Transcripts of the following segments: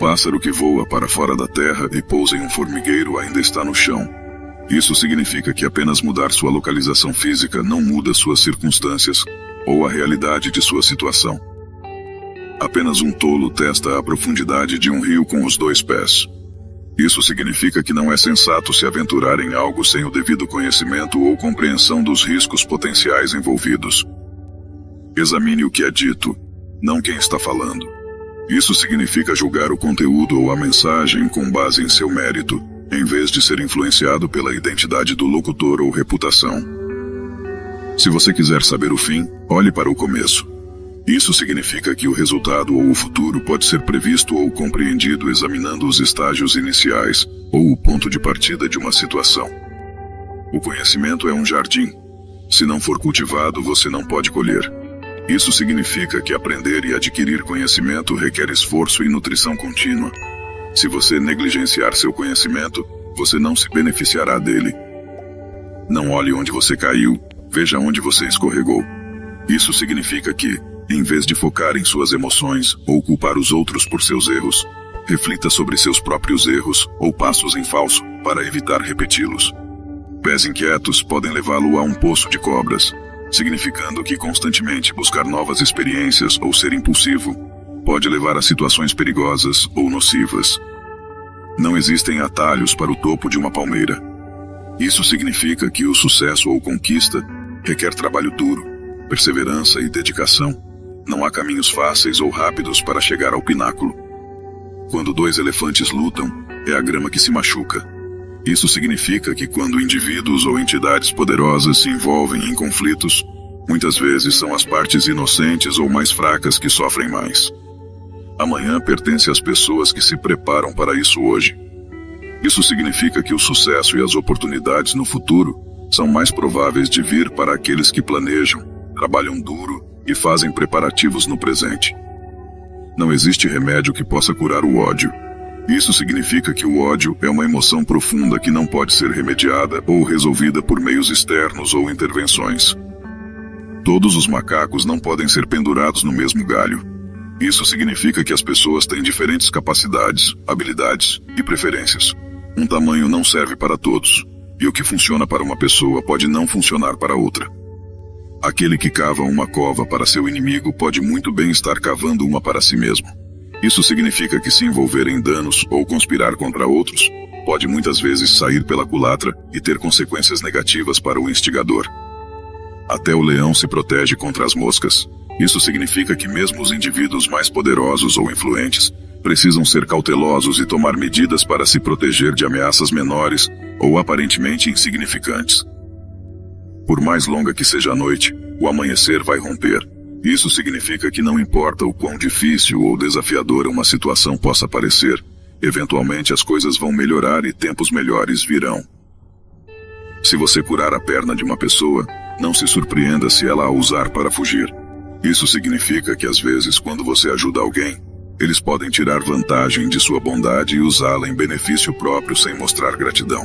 pássaro que voa para fora da terra e pousa em um formigueiro ainda está no chão. Isso significa que apenas mudar sua localização física não muda suas circunstâncias ou a realidade de sua situação. Apenas um tolo testa a profundidade de um rio com os 2 pés. Isso significa que não é sensato se aventurar em algo sem o devido conhecimento ou compreensão dos riscos potenciais envolvidos. Examine o que é dito, não quem está falando. Isso significa julgar o conteúdo ou a mensagem com base em seu mérito, em vez de ser influenciado pela identidade do locutor ou reputação. Se você quiser saber o fim, olhe para o começo. Isso significa que o resultado ou o futuro pode ser previsto ou compreendido examinando os estágios iniciais ou o ponto de partida de uma situação. O conhecimento é um jardim. Se não for cultivado, você não pode colher. Isso significa que aprender e adquirir conhecimento requer esforço e nutrição contínua. Se você negligenciar seu conhecimento, você não se beneficiará dele. Não olhe onde você caiu, veja onde você escorregou. Isso significa que, em vez de focar em suas emoções ou culpar os outros por seus erros, reflita sobre seus próprios erros ou passos em falso para evitar repeti-los. Pés inquietos podem levá-lo a um poço de cobras, significando que constantemente buscar novas experiências ou ser impulsivo pode levar a situações perigosas ou nocivas. Não existem atalhos para o topo de uma palmeira. Isso significa que o sucesso ou conquista requer trabalho duro, perseverança e dedicação. Não há caminhos fáceis ou rápidos para chegar ao pináculo. Quando 2 elefantes lutam, é a grama que se machuca. Isso significa que quando indivíduos ou entidades poderosas se envolvem em conflitos, muitas vezes são as partes inocentes ou mais fracas que sofrem mais. Amanhã pertence às pessoas que se preparam para isso hoje. Isso significa que o sucesso e as oportunidades no futuro são mais prováveis de vir para aqueles que planejam, trabalham duro e fazem preparativos no presente. Não existe remédio que possa curar o ódio. Isso significa que o ódio é uma emoção profunda que não pode ser remediada ou resolvida por meios externos ou intervenções. Todos os macacos não podem ser pendurados no mesmo galho. Isso significa que as pessoas têm diferentes capacidades, habilidades e preferências. Um tamanho não serve para todos, e o que funciona para uma pessoa pode não funcionar para outra. Aquele que cava uma cova para seu inimigo pode muito bem estar cavando uma para si mesmo. Isso significa que se envolver em danos ou conspirar contra outros pode muitas vezes sair pela culatra e ter consequências negativas para o instigador. Até o leão se protege contra as moscas. Isso significa que mesmo os indivíduos mais poderosos ou influentes precisam ser cautelosos e tomar medidas para se proteger de ameaças menores ou aparentemente insignificantes. Por mais longa que seja a noite, o amanhecer vai romper. Isso significa que não importa o quão difícil ou desafiadora uma situação possa parecer, eventualmente as coisas vão melhorar e tempos melhores virão. Se você curar a perna de uma pessoa, não se surpreenda se ela a usar para fugir. Isso significa que às vezes quando você ajuda alguém, eles podem tirar vantagem de sua bondade e usá-la em benefício próprio sem mostrar gratidão.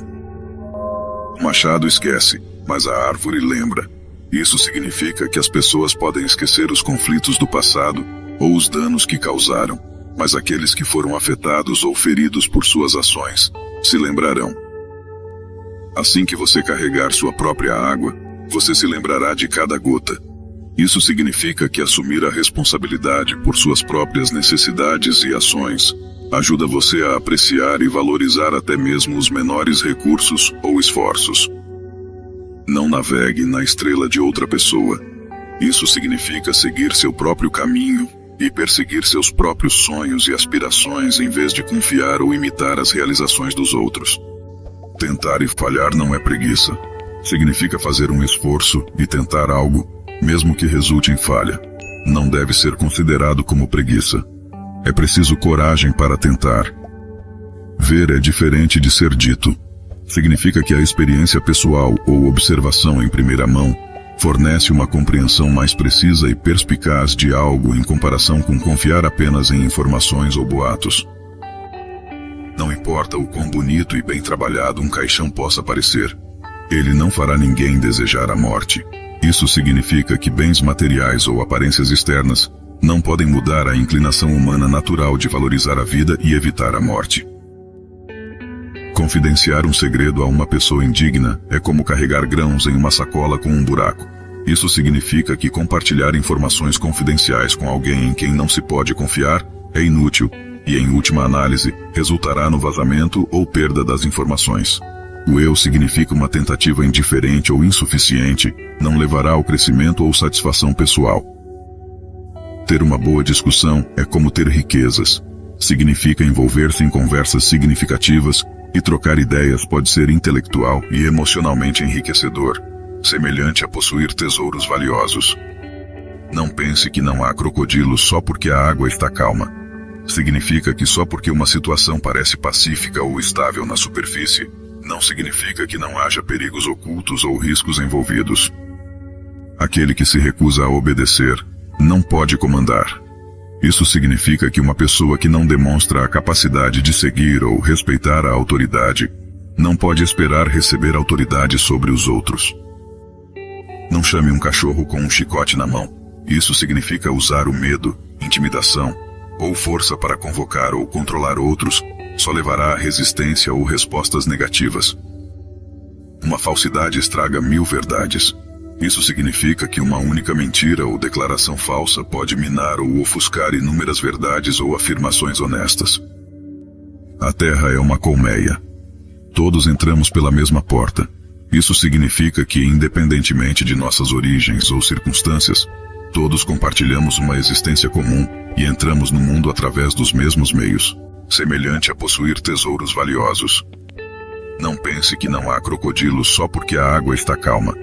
O machado esquece, mas a árvore lembra. Isso significa que as pessoas podem esquecer os conflitos do passado ou os danos que causaram, mas aqueles que foram afetados ou feridos por suas ações se lembrarão. Assim que você carregar sua própria água, você se lembrará de cada gota. Isso significa que assumir a responsabilidade por suas próprias necessidades e ações ajuda você a apreciar e valorizar até mesmo os menores recursos ou esforços. Não navegue na estrela de outra pessoa. Isso significa seguir seu próprio caminho e perseguir seus próprios sonhos e aspirações em vez de confiar ou imitar as realizações dos outros. Tentar e falhar não é preguiça. Significa fazer um esforço e tentar algo, mesmo que resulte em falha. Não deve ser considerado como preguiça. É preciso coragem para tentar. Ver é diferente de ser dito. Significa que a experiência pessoal ou observação em primeira mão fornece uma compreensão mais precisa e perspicaz de algo em comparação com confiar apenas em informações ou boatos. Não importa o quão bonito e bem trabalhado um caixão possa parecer, ele não fará ninguém desejar a morte. Isso significa que bens materiais ou aparências externas não podem mudar a inclinação humana natural de valorizar a vida e evitar a morte. Confidenciar um segredo a uma pessoa indigna é como carregar grãos em uma sacola com um buraco. Isso significa que compartilhar informações confidenciais com alguém em quem não se pode confiar é inútil e, em última análise, resultará no vazamento ou perda das informações. O eu significa uma tentativa indiferente ou insuficiente, não levará ao crescimento ou satisfação pessoal. Ter uma boa discussão é como ter riquezas. Significa envolver-se em conversas significativas, e trocar ideias pode ser intelectual e emocionalmente enriquecedor, semelhante a possuir tesouros valiosos. Não pense que não há crocodilos só porque a água está calma. Significa que só porque uma situação parece pacífica ou estável na superfície, não significa que não haja perigos ocultos ou riscos envolvidos. Aquele que se recusa a obedecer, não pode comandar. Isso significa que uma pessoa que não demonstra a capacidade de seguir ou respeitar a autoridade, não pode esperar receber autoridade sobre os outros. Não chame um cachorro com um chicote na mão. Isso significa usar o medo, intimidação ou força para convocar ou controlar outros, só levará a resistência ou respostas negativas. Uma falsidade estraga 1000 verdades. Isso significa que uma única mentira ou declaração falsa pode minar ou ofuscar inúmeras verdades ou afirmações honestas. A Terra é uma colmeia. Todos entramos pela mesma porta. Isso significa que, independentemente de nossas origens ou circunstâncias, todos compartilhamos uma existência comum e entramos no mundo através dos mesmos meios, semelhante a possuir tesouros valiosos. Não pense que não há crocodilos só porque a água está calma.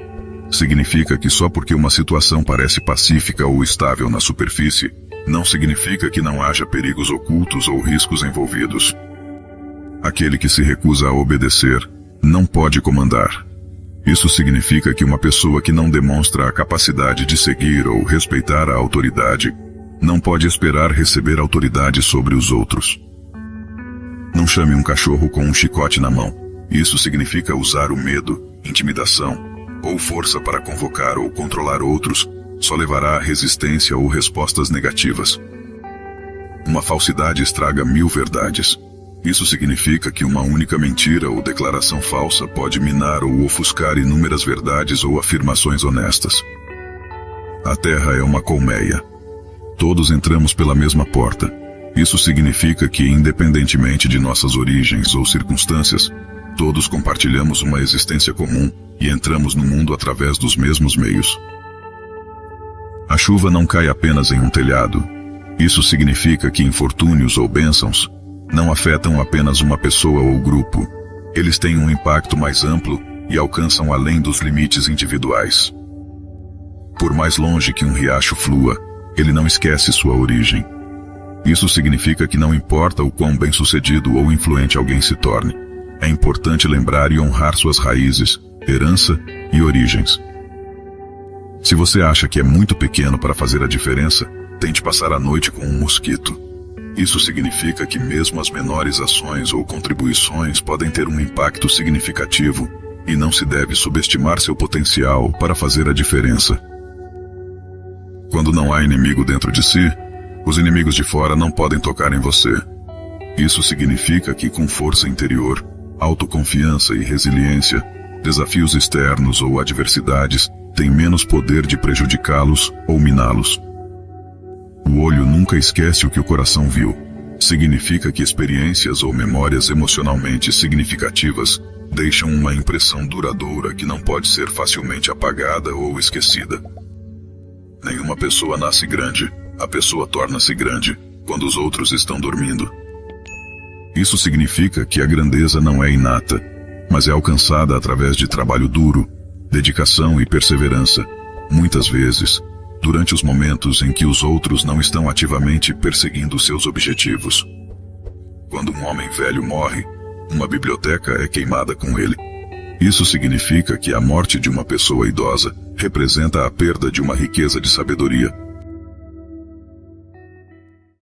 Significa que só porque uma situação parece pacífica ou estável na superfície, não significa que não haja perigos ocultos ou riscos envolvidos. Aquele que se recusa a obedecer, não pode comandar. Isso significa que uma pessoa que não demonstra a capacidade de seguir ou respeitar a autoridade, não pode esperar receber autoridade sobre os outros. Não chame um cachorro com um chicote na mão. Isso significa usar o medo, intimidação ou força para convocar ou controlar outros, só levará a resistência ou respostas negativas. Uma falsidade estraga 1000 verdades. Isso significa que uma única mentira ou declaração falsa pode minar ou ofuscar inúmeras verdades ou afirmações honestas. A Terra é uma colmeia. Todos entramos pela mesma porta. Isso significa que, independentemente de nossas origens ou circunstâncias, todos compartilhamos uma existência comum e entramos no mundo através dos mesmos meios. A chuva não cai apenas em um telhado. Isso significa que infortúnios ou bênçãos não afetam apenas uma pessoa ou grupo. Eles têm um impacto mais amplo e alcançam além dos limites individuais. Por mais longe que um riacho flua, ele não esquece sua origem. Isso significa que não importa o quão bem-sucedido ou influente alguém se torne, é importante lembrar e honrar suas raízes, herança e origens. Se você acha que é muito pequeno para fazer a diferença, tente passar a noite com um mosquito. Isso significa que mesmo as menores ações ou contribuições podem ter um impacto significativo e não se deve subestimar seu potencial para fazer a diferença. Quando não há inimigo dentro de si, os inimigos de fora não podem tocar em você. Isso significa que com força interior, autoconfiança e resiliência, desafios externos ou adversidades têm menos poder de prejudicá-los ou miná-los. O olho nunca esquece o que o coração viu. Significa que experiências ou memórias emocionalmente significativas deixam uma impressão duradoura que não pode ser facilmente apagada ou esquecida. Nenhuma pessoa nasce grande, a pessoa torna-se grande quando os outros estão dormindo. Isso significa que a grandeza não é inata, mas é alcançada através de trabalho duro, dedicação e perseverança, muitas vezes, durante os momentos em que os outros não estão ativamente perseguindo seus objetivos. Quando um homem velho morre, uma biblioteca é queimada com ele. Isso significa que a morte de uma pessoa idosa representa a perda de uma riqueza de sabedoria,